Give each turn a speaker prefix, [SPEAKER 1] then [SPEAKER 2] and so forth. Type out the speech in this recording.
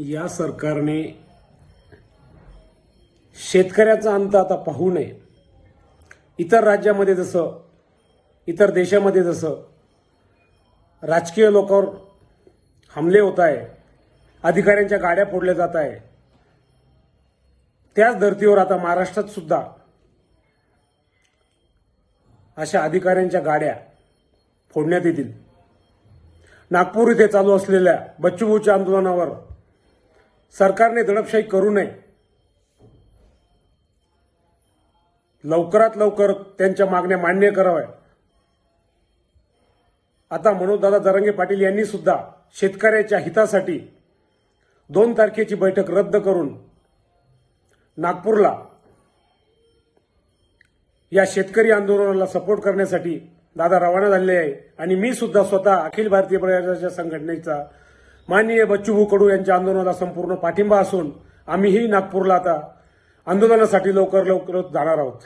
[SPEAKER 1] या सरकारने शेतकऱ्याचा अंत आता पाहू नये। इतर राज्यामध्ये जसं, इतर देशामध्ये जसं राजकीय लोकांवर हमले होत आहे, अधिकाऱ्यांच्या गाड्या फोडल्या जात आहे, त्याच धर्तीवर आता महाराष्ट्रात सुद्धा अशा अधिकाऱ्यांच्या गाड्या फोडण्यात येतील। नागपूर इथे चालू असलेल्या बच्चूभाऊच्या आंदोलनावर सरकारने दडपशाही करू नये। लवकरात लवकर त्यांच्या मागण्या मान्य कराव्या। आता मनोजदादा जरांगे पाटील यांनी सुद्धा शेतकऱ्याच्या हितासाठी 2 तारखेची बैठक रद्द करून नागपूरला या शेतकरी आंदोलनाला सपोर्ट करण्यासाठी दादा रवाना झाले आहे। आणि मी सुद्धा स्वतः अखिल भारतीय प्रजासत्ताक संघटनेचा माननीय बच्चूभाऊ कडू यांच्या आंदोलनाला संपूर्ण पाठिंबा असून आम्हीही नागपूरला आता आंदोलनासाठी लवकर जाणार आहोत।